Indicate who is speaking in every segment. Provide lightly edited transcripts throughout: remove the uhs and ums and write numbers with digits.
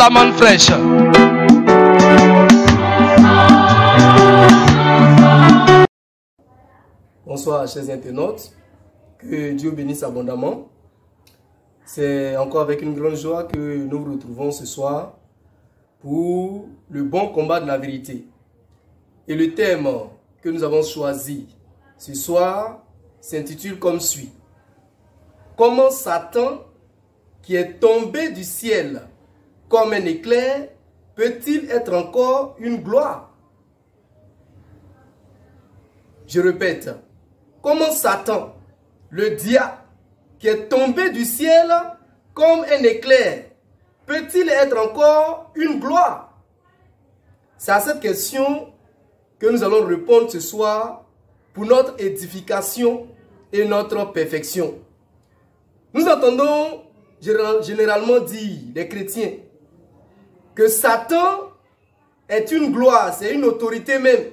Speaker 1: la manne fraîche.
Speaker 2: Bonsoir chers internautes, que Dieu bénisse abondamment. C'est encore avec une grande joie que nous vous retrouvons ce soir pour le bon combat de la vérité. Et le thème que nous avons choisi ce soir s'intitule comme suit. Comment Satan, qui est tombé du ciel comme un éclair, peut-il être encore une gloire? Je répète, comment Satan, le diable, qui est tombé du ciel comme un éclair, peut-il être encore une gloire? C'est à cette question que nous allons répondre ce soir pour notre édification et notre perfection. Nous entendons généralement dire, les chrétiens, que Satan est une gloire, c'est une autorité même.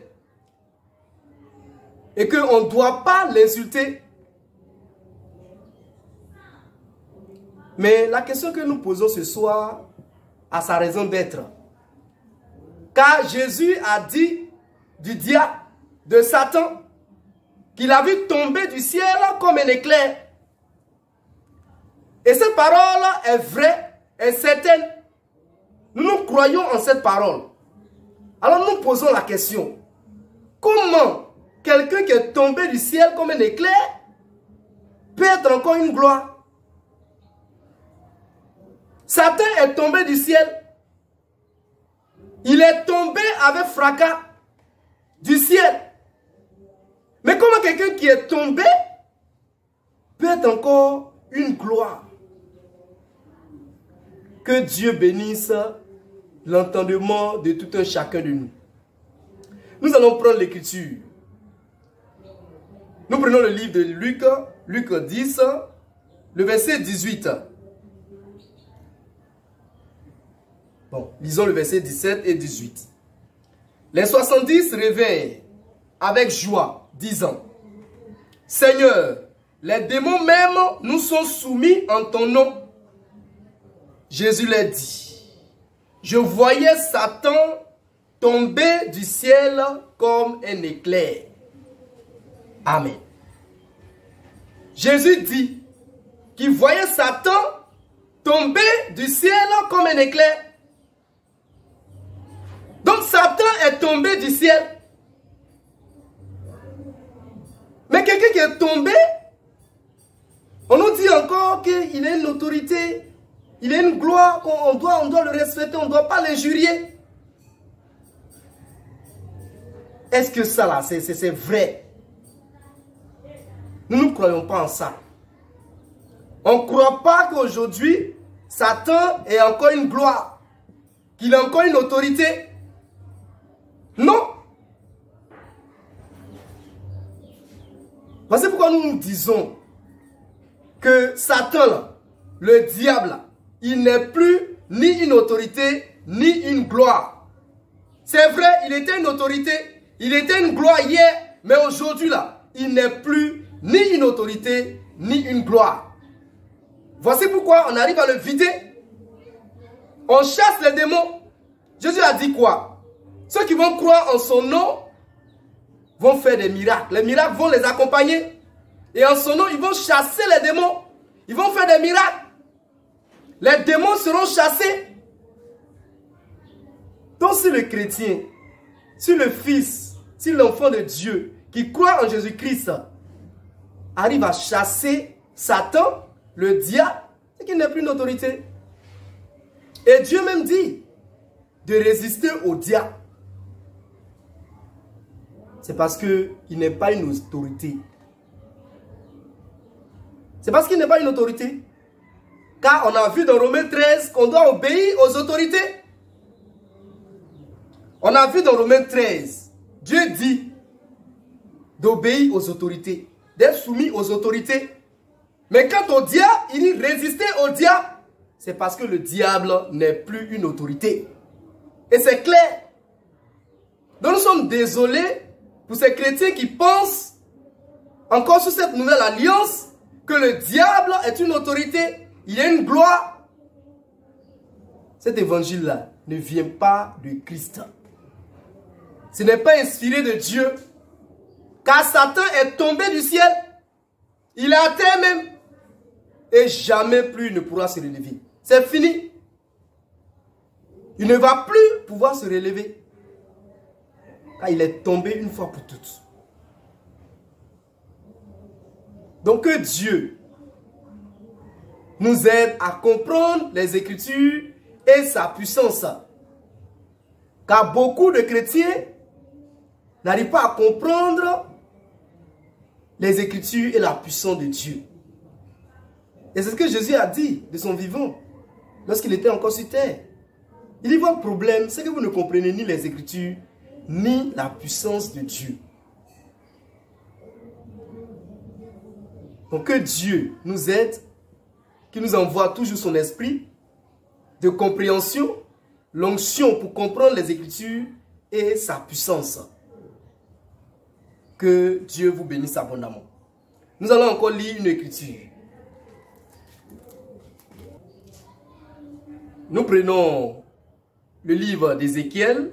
Speaker 2: Et qu'on ne doit pas l'insulter. Mais la question que nous posons ce soir a sa raison d'être. Car Jésus a dit du diable, de Satan, qu'il a vu tomber du ciel comme un éclair. Et cette parole est vraie, est certaine. Nous croyons en cette parole. Alors nous posons la question. Comment quelqu'un qui est tombé du ciel comme un éclair peut être encore une gloire? Satan est tombé du ciel. Il est tombé avec fracas du ciel. Mais comment quelqu'un qui est tombé peut être encore une gloire? Que Dieu bénisse l'entendement de tout un chacun de nous. Nous allons prendre l'écriture. Nous prenons le livre de Luc, Luc 10, le verset 18. Bon, lisons le verset 17 et 18. Les 70 réveillent avec joie, disant, Seigneur, les démons même nous sont soumis en ton nom. Jésus leur dit, je voyais Satan tomber du ciel comme un éclair. Amen. Jésus dit qu'il voyait Satan tomber du ciel comme un éclair. Donc Satan est tombé du ciel. Mais quelqu'un qui est tombé, on nous dit encore qu'il a une autorité, il a une gloire, on doit le respecter, on ne doit pas l'injurier. Est-ce que ça là, c'est vrai? Nous ne croyons pas en ça. On ne croit pas qu'aujourd'hui, Satan ait encore une gloire, qu'il a encore une autorité. Non. Voici pourquoi nous nous disons que Satan, le diable, il n'est plus ni une autorité, ni une gloire. C'est vrai, il était une autorité, il était une gloire hier, mais aujourd'hui là, il n'est plus ni une autorité, ni une gloire. Voici pourquoi on arrive à le vider. On chasse les démons. Jésus a dit quoi? Ceux qui vont croire en son nom vont faire des miracles. Les miracles vont les accompagner. Et en son nom, ils vont chasser les démons. Ils vont faire des miracles. Les démons seront chassés. Donc si le chrétien, si le fils, si l'enfant de Dieu qui croit en Jésus-Christ arrive à chasser Satan, le diable, c'est qu'il n'a plus d'autorité. Et Dieu même dit de résister au diable. C'est parce qu'il n'est pas une autorité. C'est parce qu'il n'est pas une autorité. Car on a vu dans Romains 13 qu'on doit obéir aux autorités. On a vu dans Romains 13, Dieu dit d'obéir aux autorités, d'être soumis aux autorités. Mais quant au diable, il dit résister au diable. C'est parce que le diable n'est plus une autorité. Et c'est clair. Donc nous sommes désolés pour ces chrétiens qui pensent encore sur cette nouvelle alliance que le diable est une autorité, il a une gloire. cet évangile-là ne vient pas de Christ. Ce n'est pas inspiré de Dieu. Car Satan est tombé du ciel. Il est à terre même. Et jamais plus il ne pourra se relever. C'est fini. Il ne va plus pouvoir se relever. Car il est tombé une fois pour toutes. Donc que Dieu nous aide à comprendre les Écritures et sa puissance. Car beaucoup de chrétiens n'arrivent pas à comprendre les Écritures et la puissance de Dieu. Et c'est ce que Jésus a dit de son vivant lorsqu'il était encore sur terre. Il dit, votre problème, c'est que vous ne comprenez ni les Écritures, ni la puissance de Dieu. Donc que Dieu nous aide, qu'il nous envoie toujours son esprit de compréhension, l'onction pour comprendre les Écritures et sa puissance. Que Dieu vous bénisse abondamment. Nous allons encore lire une Écriture. Nous prenons le livre d'Ézéchiel,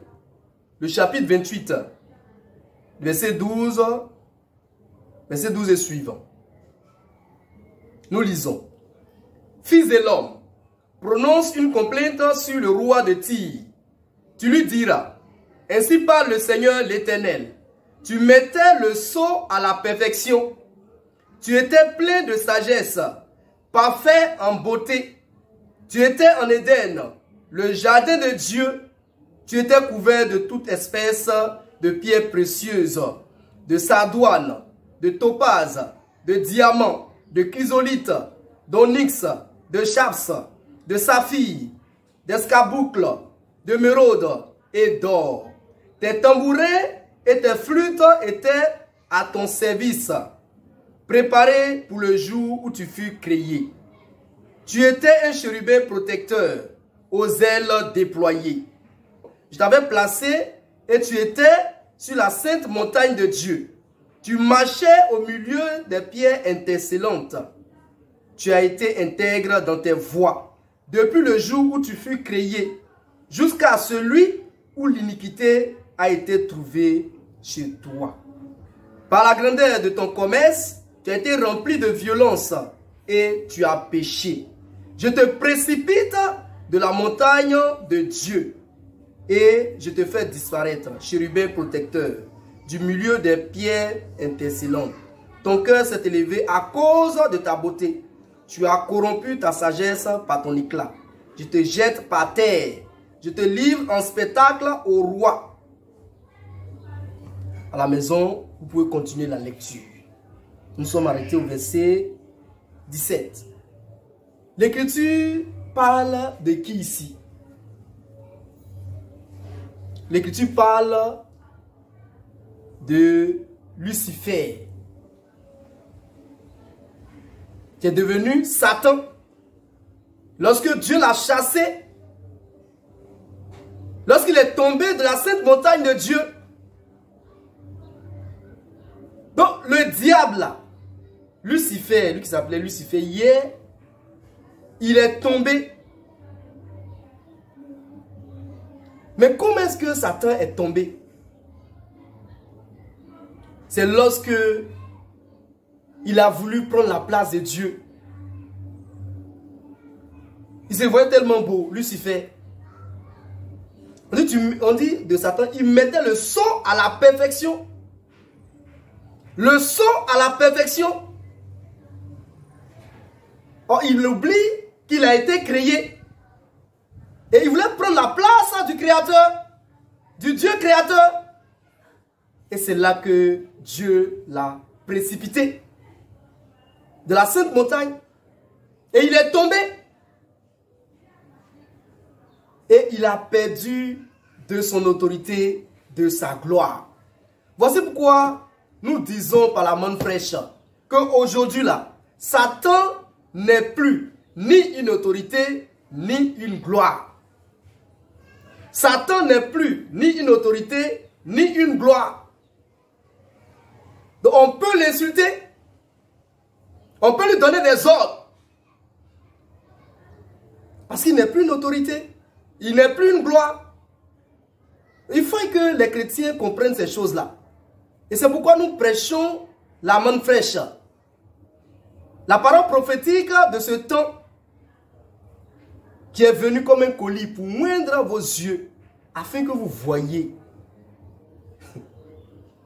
Speaker 2: le chapitre 28, verset 12 et suivant. Nous lisons. Fils de l'homme, prononce une complainte sur le roi de Tyr. Tu lui diras, ainsi parle le Seigneur l'Éternel. Tu mettais le sceau à la perfection. Tu étais plein de sagesse, parfait en beauté. Tu étais en Éden, le jardin de Dieu. Tu étais couvert de toute espèce de pierres précieuses, de sardoine, de topaz, de diamant, de chrysolite, d'onyx, de chaps, de saphir, d'escarboucle, de méraude et d'or. Tes tambourins et tes flûtes étaient à ton service, préparés pour le jour où tu fus créé. Tu étais un chérubin protecteur, aux ailes déployées. Je t'avais placé et tu étais sur la sainte montagne de Dieu. Tu marchais au milieu des pierres intercellentes. Tu as été intègre dans tes voies, depuis le jour où tu fus créé, jusqu'à celui où l'iniquité a été trouvée chez toi. Par la grandeur de ton commerce, tu as été rempli de violence et tu as péché. Je te précipite de la montagne de Dieu et je te fais disparaître, chérubin protecteur, du milieu des pierres intercellentes. Ton cœur s'est élevé à cause de ta beauté. Tu as corrompu ta sagesse par ton éclat. Je te jette par terre. Je te livre en spectacle au roi. À la maison, vous pouvez continuer la lecture. Nous sommes arrêtés au verset 17. L'Écriture parle de qui ici? L'Écriture parle de Lucifer, qui est devenu Satan. Lorsque Dieu l'a chassé, lorsqu'il est tombé de la sainte montagne de Dieu, donc le diable, Lucifer, lui qui s'appelait Lucifer hier, il est tombé. Mais comment est-ce que Satan est tombé? C'est lorsque il a voulu prendre la place de Dieu. Il se voyait tellement beau, Lucifer. On dit de Satan, il mettait le sceau à la perfection. Le sceau à la perfection. Or, il oublie qu'il a été créé. Et il voulait prendre la place du Créateur, du Dieu créateur. Et c'est là que Dieu l'a précipité de la sainte montagne. Et il est tombé. Et il a perdu de son autorité, de sa gloire. Voici pourquoi nous disons par la main fraîche qu'aujourd'hui là, Satan n'est plus ni une autorité, ni une gloire. Satan n'est plus ni une autorité, ni une gloire. Donc on peut l'insulter. On peut lui donner des ordres. Parce qu'il n'est plus une autorité. il n'est plus une gloire. Il faut que les chrétiens comprennent ces choses-là. Et c'est pourquoi nous prêchons la manne fraîche. La parole prophétique de ce temps qui est venue comme un colis pour moindre vos yeux afin que vous voyiez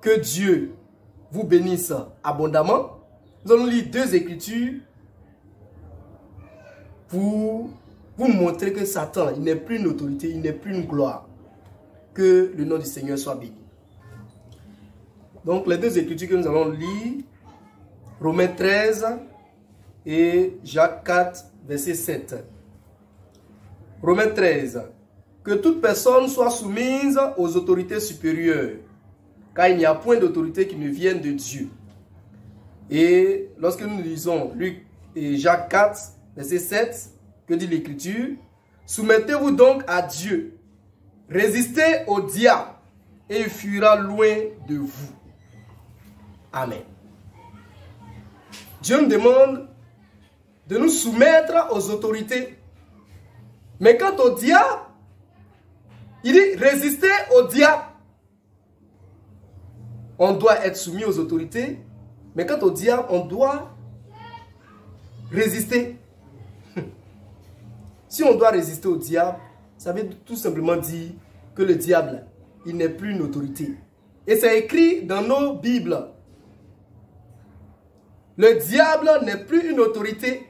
Speaker 2: que Dieu vous bénisse abondamment. Nous allons lire 2 Écritures pour vous montrer que Satan, il n'est plus une autorité, il n'est plus une gloire. Que le nom du Seigneur soit béni. Donc les 2 Écritures que nous allons lire, Romains 13 et Jacques 4, verset 7. Romains 13. Que toute personne soit soumise aux autorités supérieures, car il n'y a point d'autorité qui ne vienne de Dieu. Et lorsque nous lisons Luc et Jacques 4, verset 7, que dit l'Écriture? Soumettez-vous donc à Dieu, résistez au diable, et il fuira loin de vous. Amen. Dieu nous demande de nous soumettre aux autorités. Mais quant au diable, il dit résister au diable. On doit être soumis aux autorités, mais quant au diable, on doit résister. Si on doit résister au diable, ça veut tout simplement dire que le diable, il n'est plus une autorité. Et c'est écrit dans nos Bibles. Le diable n'est plus une autorité.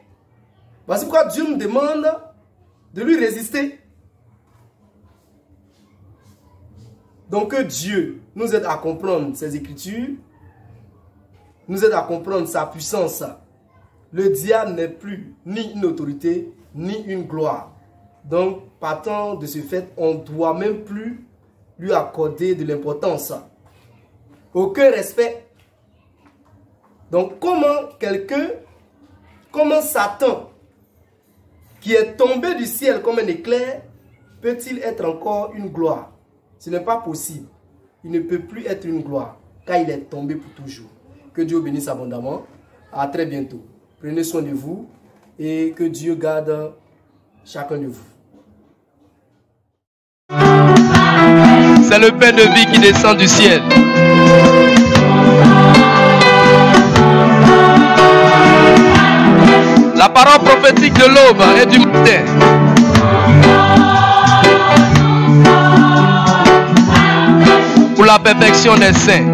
Speaker 2: Voici pourquoi Dieu nous demande de lui résister. Donc que Dieu nous aide à comprendre ces Écritures, nous aide à comprendre sa puissance. Le diable n'est plus ni une autorité, ni une gloire. Donc, partant de ce fait, on ne doit même plus lui accorder de l'importance. Aucun respect. Donc, comment Satan, qui est tombé du ciel comme un éclair, peut-il être encore une gloire? Ce n'est pas possible. Il ne peut plus être une gloire, car il est tombé pour toujours. Que Dieu bénisse abondamment. À très bientôt. Prenez soin de vous et que Dieu garde chacun de vous.
Speaker 1: C'est le pain de vie qui descend du ciel. La parole prophétique de l'aube et du matin. Pour la perfection des saints.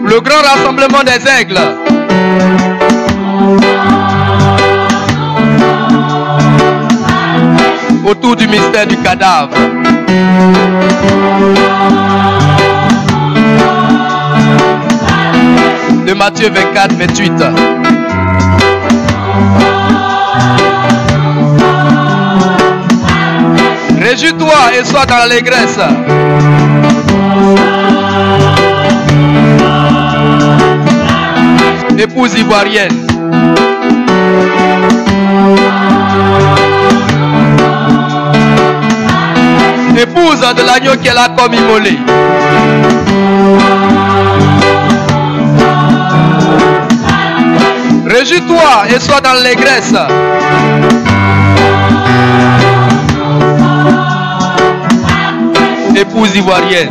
Speaker 1: Le grand rassemblement des aigles. Autour du mystère du cadavre. De Matthieu 24, 28. Réjouis-toi et sois dans l'allégresse. Épouse ivoirienne. Épouse de l'agneau qu'elle a comme immolé. Réjouis-toi et sois dans l'allégresse. Épouse ivoirienne.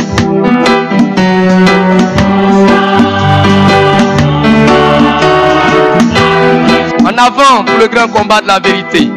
Speaker 1: En avant pour le grand combat de la vérité.